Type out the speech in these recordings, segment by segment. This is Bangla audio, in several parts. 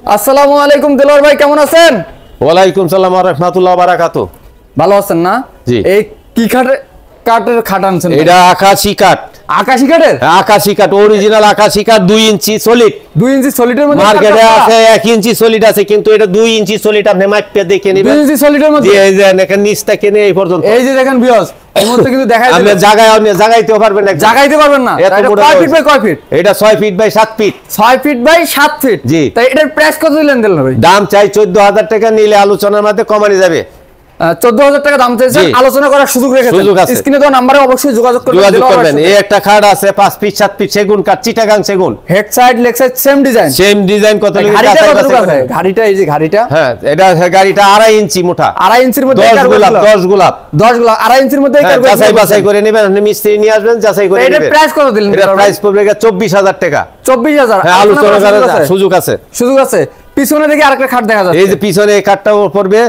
আসসালামু আলাইকুম দেলোয়ার ভাই, কেমন আছেন? ওয়ালাইকুম সালাম ওয়া রাহমাতুল্লাহি ওয়া বারাকাতুহু। ভালো আছেন না? জি। এই কি কাঠের খাট আনছেন? এটা আকাশী কাঠ। আকাশী কাঠের? আকাশী কাঠ, অরিজিনাল আকাশী কাঠ, 2 ইঞ্চি সলিড। 2 ইঞ্চি সলিডের মধ্যে মার্কেটে আছে 1 ইঞ্চি সলিড আছে, কিন্তু এটা 2 ইঞ্চি সলিড। আপনি মাপে দেখে নেবেন। 2 ইঞ্চি সলিডের মধ্যে? জি, এই যে দেখেন নিচটা কেনে এই পর্যন্ত। এই যে দেখেন ভিউয়ার্স, এই মুহূর্তে কিন্তু দেখাই আপনি জায়গাইতেও পারবেন না। জাগাইতে পারবেন না। এত এটা বড় কয় ফিট বাই কয় ফিট? এটা 6 feet by 7 feet. 6 feet by 7 feet. জি। তাই এটার প্রাইস কত দিলেন দেলোয়ার ভাই? দাম চাই 14000 টাকা, নিলে আলোচনার মধ্যে কমানো যাবে। 14000 টাকা দাম চাইছেন, আলোচনা করার সুযোগ রেখেছেন। স্ক্রিনে দেওয়া নম্বরে অবশ্যই যোগাযোগ করবেন। এই একটা খাট আছে 5 ফিট 7 ফিট সেগুন কাঠ, চিটাগাং সেগুন। Head side leg side same design. Same design. কত লাগে? গাড়িটা এই যে গাড়িটা। হ্যাঁ, এটা গাড়িটা 2.5 ইঞ্চি মোটা। 2.5 ইঞ্চির মধ্যে 10 গোলাপ 10 গোলাপ 2.5 ইঞ্চির মধ্যে যাচাই বাছাই করে নেবেন। আপনি মিস্ত্রি নিয়ে আসবেন, যাচাই করে নেবেন। এটার প্রাইস কত দিলেন? এটা প্রাইস পড়বে 24000 টাকা। 24000? হ্যাঁ, আলোচনা করার সুযোগ আছে। সুযোগ আছে। পিছনে দেখি আরেকটা খাট দেখা যাচ্ছে। এই যে পিছনে এই খাটটা পড়বে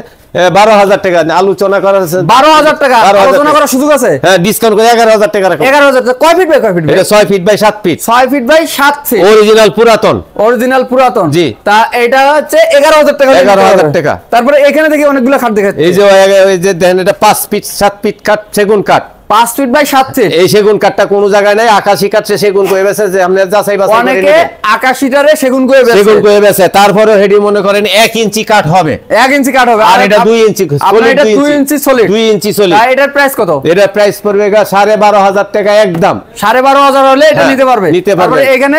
12000 টাকা। আলোচনা করার 12000 টাকা আলোচনা করার সুযোগ আছে। হ্যাঁ, ডিসকাউন্ট করে 11000 টাকা রাখুন। 11000 টাকা। কয় ফিট বাই কয় ফিট? এটা 6 feet by 7 feet. 6 feet by 7 feet. Original পুরাতন। অরিজিনাল পুরাতন। জি। তা এটা হচ্ছে 11000 টাকা। 11000 টাকা। তারপরে এখানে দেখি অনেকগুলো খাট দেখাচ্ছে। এই যে দেখেন, এটা 5 ফিট 7 ফিট কাঠ, সেগুন কাঠ। 5 ফিট বাই 7 ফিট। এই সেগুন কাঠটা কোন জায়গায় নাই। আকাশী কাঠ সেগুন কয়ে বেছে, যে আপনি যাচাই বাছাই করে অনেকে নেবেন। আকাশীটারে সেগুন কয়ে বেছে। সেগুন কয়ে বেছে, তারপরে হেডি মনে করেন 1 ইঞ্চি কাঠ হবে। 1 ইঞ্চি কাঠ হবে। আর এটা 2 ইঞ্চি সলিড। এটা 2 ইঞ্চি সলিড। 2 ইঞ্চি সলিড। আর এটার প্রাইস কত? এটার প্রাইস পড়বে 12500 টাকা একদম। 12500 হলে এটা নিতে পারবে। তারপরে এখানে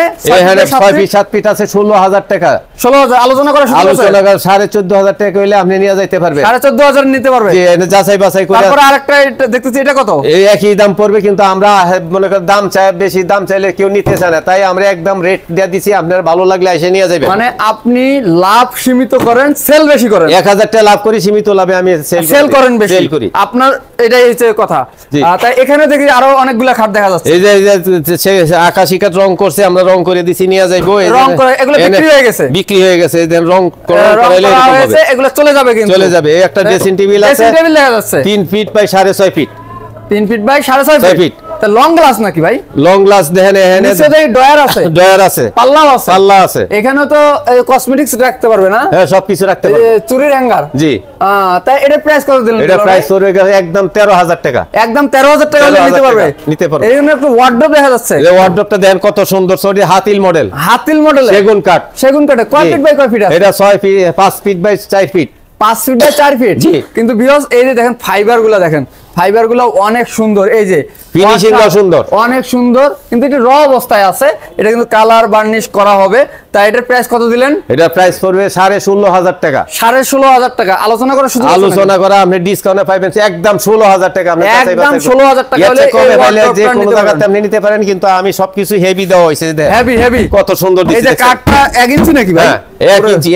6 ফিট 7 ফিট আছে 16000 টাকা। 16000 আলোচনা করা শুরু আছে। আলোচনা করা 14500 টাকা হইলে আপনি নিয়ে যাইতে পারবেন। 14500 নিতে পারবে। জি, এটা যাচাই বাছাই করে। তারপর আরেকটা দেখতেছি, এটা কত? এই একই দাম পড়বে, কিন্তু আমরা মনে করেন দাম চাই, বেশি দাম চাইলে কেউ নিতে চায় না, তাই আমরা একদম রেট দিয়ে দিছি। আপনার ভালো লাগলে এসে নিয়ে যাবেন। মানে আপনি লাভ সীমিত করেন, সেল বেশি করেন। 1000 টাকা লাভ করি, সীমিত লাভে আমি সেল করেন বেশি। সেল করি। আপনার এটাই হচ্ছে কথা। তাই এখানে দেখি আরো অনেকগুলা খাট দেখা যাচ্ছে। এই যে আকাশী কাঠ রং করছে, আমরা রং করে দিছি, নিয়ে যাইবো। রং করে এগুলো বিক্রি হয়ে গেছে। বিক্রি হয়ে গেছে। দেন রং করাইলে এরকম হবে। এগুলো চলে যাবে কিন্তু। চলে যাবে। এই একটা ড্রেসিং টেবিল আছে। ড্রেসিং টেবিল দেখা যাচ্ছে 3 feet by 6.5 feet. 3 feet by 6.5 feet. তা লং গ্লাস নাকি ভাই? লং গ্লাস দেখেন, এখানে নিচে দেখি ডয়ার আছে। ডয়ার আছে, পাল্লা আছে। পাল্লা আছে। এখানে তো কসমেটিক্স রাখতে পারবে না? হ্যাঁ, সবকিছু রাখতে পারবে। চুরির হ্যাঙ্গার। জি। তাই এটা প্রাইস কত দিলেন? এটা প্রাইস পড়বে একদম 13000 টাকা। একদম 13000 টাকা নিতে পারবে। নিতে পারবে। এই জন্য একটা ওয়ার্ডরোব দেখা যাচ্ছে। এই ওয়ার্ডরোবটা দেখেন কত সুন্দর, sorry Hatil model. Hatil model. সেগুন কাঠ। সেগুন কাঠে কয় ফিট বাই কয় ফিট আছে? এটা 6 feet 5 feet by 4 feet. 5 feet by 4 feet. জি। কিন্তু ভিউয়ার্স এই যে দেখেন ফাইবারগুলো দেখেন, ফাইবারগুলো অনেক সুন্দর। এই যে ফিনিশিংটা সুন্দর, অনেক সুন্দর, কিন্তু এটা র অবস্থায় আছে। এটা কিন্তু কালার বার্নিশ করা হবে। তাই এটার প্রাইস কত দিলেন? এটা প্রাইস পড়বে 16500 টাকা। 16500 টাকা আলোচনা করা শুধু আলোচনা করা আপনি ডিসকাউন্টে পাবেন একদম 16000 টাকা। আপনি একদম 16000 টাকা হলে কমে পাইলে যে কোনো জায়গাতে আপনি নিতে পারেন, কিন্তু আমি সবকিছু হেভি দেওয়া হইছে। হেভি হেভি কত সুন্দর দিছে। এই যে কাঠটা 1 ইঞ্চি নাকি ভাই?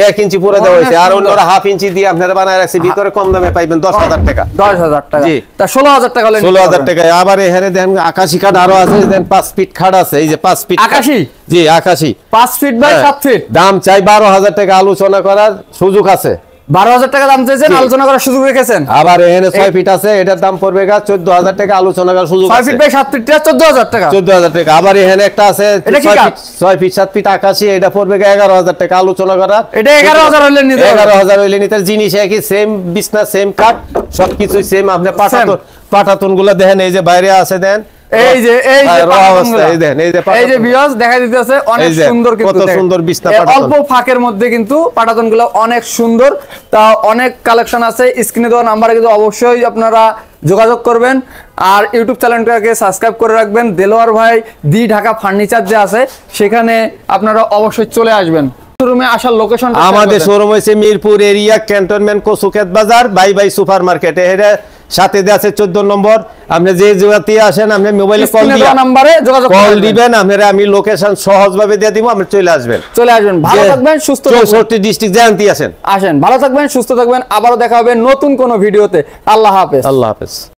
1 ইঞ্চি পুরো দেওয়া হইছে। আর অন্যরা হাফ ইঞ্চি দিয়ে আপনারা বানায় রাখছে। ভিতরে কম দামে পাইবেন 10000 টাকা। 10000 টাকা। জি। তা 16000 টাকা হলে 16000 টাকা। আবার এখানে দেখেন আকাশী কাঠ আরো আছে। দেন 5 ফিট খাট আছে। এই যে 5 ফিট আকাশী। জি, আকাশী 5 ফিট বাই 7 ফিট। দাম চাই 12000 টাকা। আলোচনা করার সুযোগ আছে। 12000 টাকা দাম চাইছেন, আলোচনা করার সুযোগ রেখেছেন। আবার এখানে 6 ফিট আছে, এটার দাম পড়বে 14000 টাকা। আলোচনা করার সুযোগ আছে। 6 ফিট বাই 7 ফিট 14000 টাকা। 14000 টাকা। আবার এখানে একটা আছে 6 ফিট 7 ফিট আকাশী, এটা পড়বে 11000 টাকা। আলোচনা করার এটা 11000 হলে নিতে 11000 হইলে নিতে। জিনিস একই, সেম বিছনা, সেম কাঠ, সবকিছু সেম। আপনি পাটাতন গুলো দেখেন, এই যে বাইরে আছে দেন। এই যে এই যে ভিউয়ার্স দেখা দিতেছে অনেক সুন্দর, কিন্তু কত সুন্দর বিছনা পাটাতন। অল্প ফাঁকের মধ্যে কিন্তু পাটাতনগুলো অনেক সুন্দর। তা অনেক কালেকশন আছে। স্ক্রিনে দেওয়া নাম্বারে কিন্তু অবশ্যই আপনারা যোগাযোগ করবেন। আর ইউটিউব চ্যানেলটাকে সাবস্ক্রাইব করে রাখবেন। দেলোয়ার ভাই দি ঢাকা ফার্নিচার যে আছে, সেখানে আপনারা অবশ্যই চলে আসবেন। শোরুমে আসার লোকেশন আমাদের শোরুম হইছে মিরপুর এরিয়া, ক্যান্টনমেন্ট, কচুক্ষেত বাজার, বাই সুপার মার্কেট। এর সাথে আছে 14 নম্বর। আপনি যে জায়গাতে আসেন, আপনি মোবাইলে কল দিবেন। আপনারা আমি লোকেশন সহজভাবে দিয়ে দিব, আপনি চলে আসবেন। ভালো থাকবেন, সুস্থ থাকবেন। 64 ডিস্ট্রিক্ট জানতে আসেন। ভালো থাকবেন, সুস্থ থাকবেন। আবারও দেখা হবে নতুন কোনো ভিডিওতে। আল্লাহ হাফেজ। আল্লাহ হাফেজ।